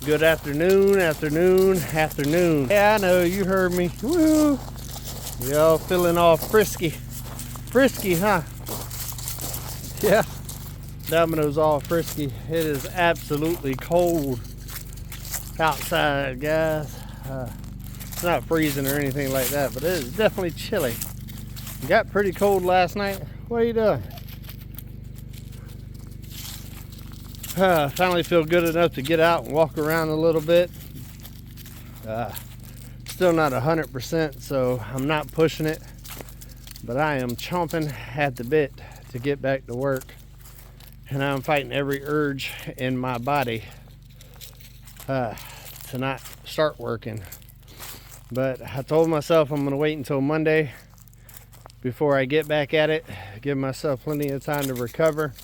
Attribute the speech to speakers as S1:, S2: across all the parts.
S1: Good afternoon. Yeah, I know, you heard me. Woo! Y'all feeling all frisky. Frisky, huh? Yeah. Domino's all frisky. It is absolutely cold outside, guys. It's not freezing or anything like that, but it is definitely chilly. It got pretty cold last night. What are you doing? Finally feel good enough to get out and walk around a little bit. Still not 100%, so I'm not pushing it, but I am chomping at the bit to get back to work, and I'm fighting every urge in my body to not start working. But I told myself I'm going to wait until Monday before I get back at it, give myself plenty of time to recover.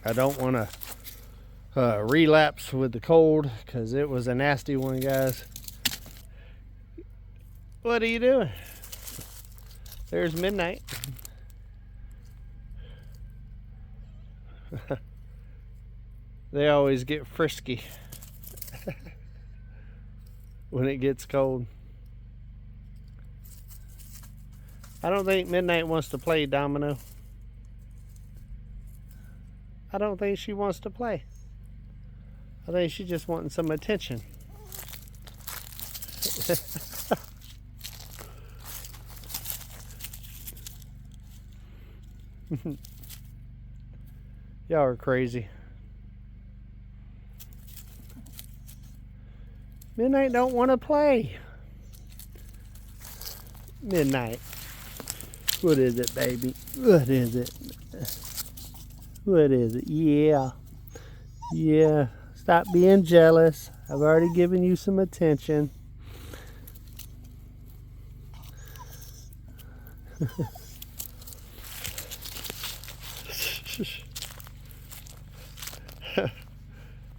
S1: I don't want to relapse with the cold, because it was a nasty one, guys. What are you doing? There's Midnight. They always get frisky when it gets cold. I don't think Midnight wants to play, Domino. I don't think she wants to play. I think she's just wanting some attention. Y'all are crazy. Midnight don't want to play. Midnight. What is it, baby? What is it? What is it? Yeah. Yeah. Stop being jealous. I've already given you some attention.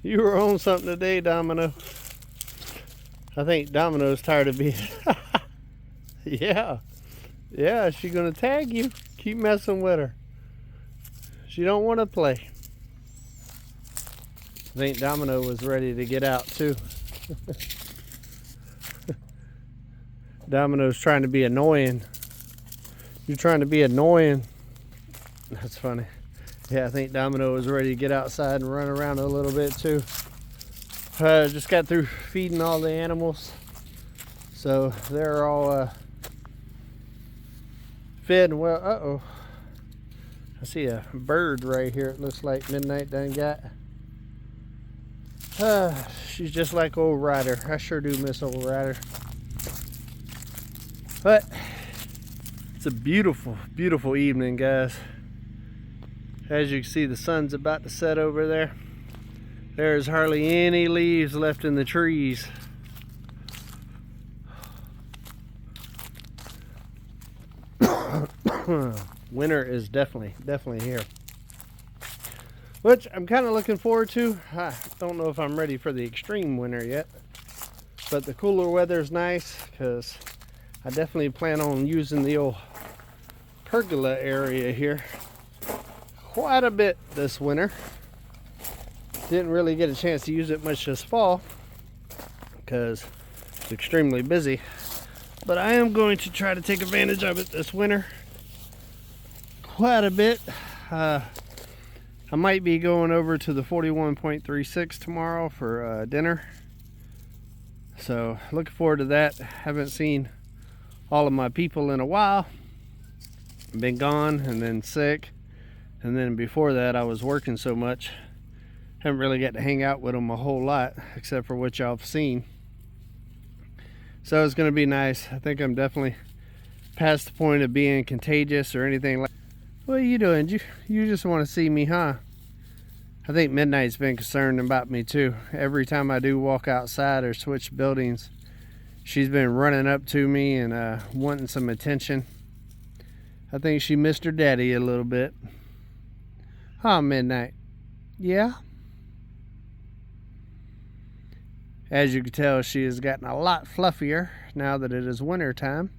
S1: You were on something today, Domino. I think Domino's tired of being... Yeah. Yeah, she's gonna tag you. Keep messing with her. She don't want to play. I think Domino was ready to get out too. Domino's trying to be annoying. You're trying to be annoying. That's funny. Yeah, I think Domino was ready to get outside and run around a little bit too. Just got through feeding all the animals, so they're all fed and well. Uh-oh. I see a bird right here. It looks like Midnight done got. She's just like old Ryder. I sure do miss old Ryder. But it's a beautiful, beautiful evening, guys. As you can see, the sun's about to set over there. There's hardly any leaves left in the trees. Winter is definitely here, which I'm kind of looking forward to. I don't know if I'm ready for the extreme winter yet, but the cooler weather is nice, because I definitely plan on using the old pergola area here quite a bit this winter. Didn't really get a chance to use it much this fall because it's extremely busy, but I am going to try to take advantage of it this winter quite a bit. I might be going over to the 41.36 tomorrow for dinner, so looking forward to that. Haven't seen all of my people in a while. Been gone and then sick, and then before that I was working so much, haven't really got to hang out with them a whole lot except for what y'all have seen. So it's going to be nice. I think I'm definitely past the point of being contagious or anything like. What are you doing? You just want to see me, huh? I think Midnight's been concerned about me too. Every time I do walk outside or switch buildings, she's been running up to me and wanting some attention. I think she missed her daddy a little bit. Huh, Midnight? Yeah? As you can tell, she has gotten a lot fluffier now that it is winter time.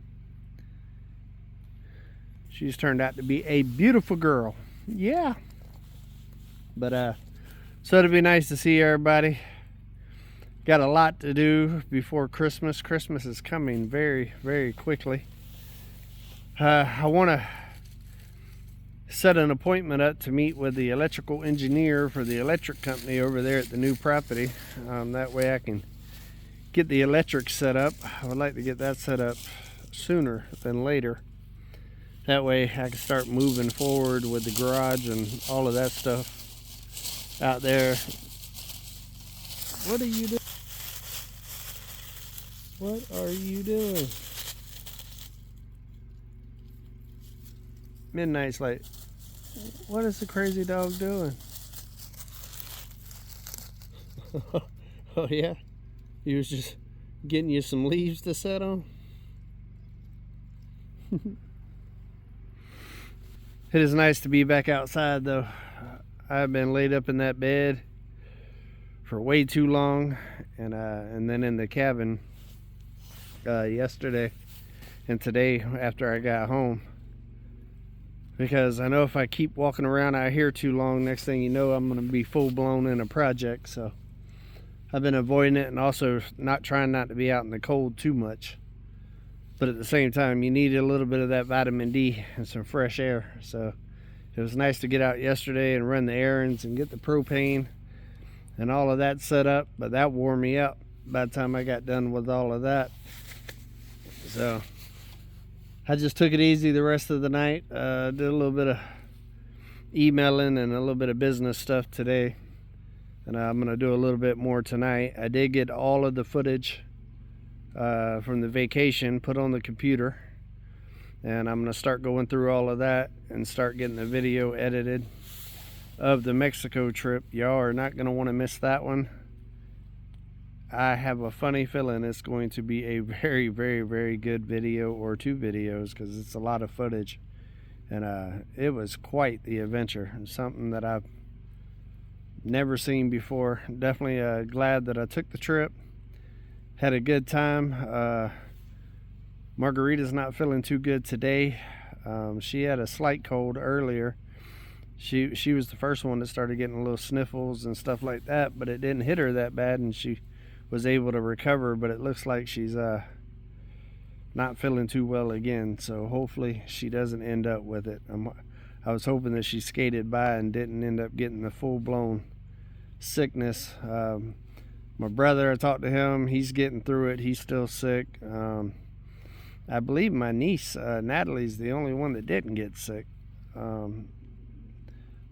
S1: She's turned out to be a beautiful girl. Yeah. But so it'd be nice to see everybody. got a lot to do before Christmas. Christmas is coming very, very quickly. I want to set an appointment up to meet with the electrical engineer for the electric company over there at the new property. That way I can get the electric set up. I would like to get that set up sooner than later. That way I can start moving forward with the garage and all of that stuff out there. What are you doing? What are you doing? Midnight's like, what is the crazy dog doing? Oh yeah? He was just getting you some leaves to set on? It is nice to be back outside though. I've been laid up in that bed for way too long, and then in the cabin yesterday and today after I got home, because I know if I keep walking around out here too long, next thing you know I'm going to be full blown in a project. So I've been avoiding it, and also trying not to be out in the cold too much. But at the same time, you need a little bit of that vitamin D and some fresh air. So it was nice to get out yesterday and run the errands and get the propane and all of that set up. But that wore me out by the time I got done with all of that. So I just took it easy the rest of the night. Did a little bit of emailing and a little bit of business stuff today. And I'm going to do a little bit more tonight. I did get all of the footage from the vacation put on the computer, and I'm going to start going through all of that and start getting the video edited of the Mexico trip. Y'all are not going to want to miss that one. I have a funny feeling it's going to be a very, very, very good video, or two videos, because it's a lot of footage, and it was quite the adventure. Something that I've never seen before. Definitely glad that I took the trip. Had a good time. Margarita's not feeling too good today. She had a slight cold earlier. She was the first one that started getting little sniffles and stuff like that, but it didn't hit her that bad, and she was able to recover. But it looks like she's not feeling too well again, so hopefully she doesn't end up with it. I was hoping that she skated by and didn't end up getting the full-blown sickness. My brother, I talked to him, he's getting through it. He's still sick. I believe my niece, Natalie's the only one that didn't get sick.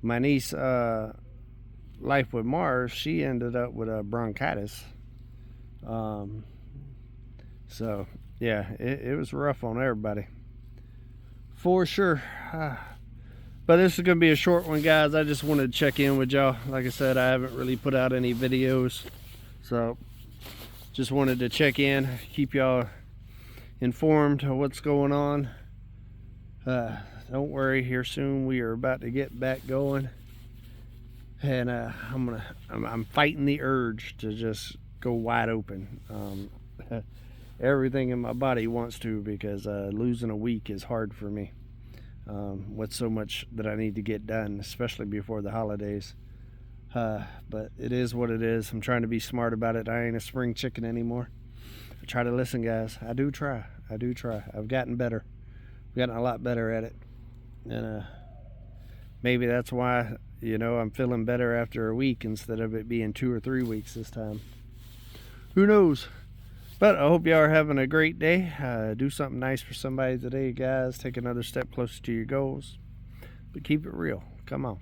S1: My niece, Life with Mars, she ended up with a bronchitis. So yeah, it was rough on everybody, for sure. But this is going to be a short one, guys. I just wanted to check in with y'all. Like I said, I haven't really put out any videos, so just wanted to check in, keep y'all informed of what's going on. Don't worry, here soon we are about to get back going, and I'm fighting the urge to just go wide open. Everything in my body wants to, because losing a week is hard for me, with so much that I need to get done, especially before the holidays. But it is what it is. I'm trying to be smart about it. I ain't a spring chicken anymore. I try to listen, guys. I do try. I've gotten better. I've gotten a lot better at it, and maybe that's why, you know, I'm feeling better after a week instead of it being 2 or 3 weeks this time. Who knows? But I hope y'all are having a great day. Do something nice for somebody today, guys. Take another step closer to your goals. But keep it real. Come on.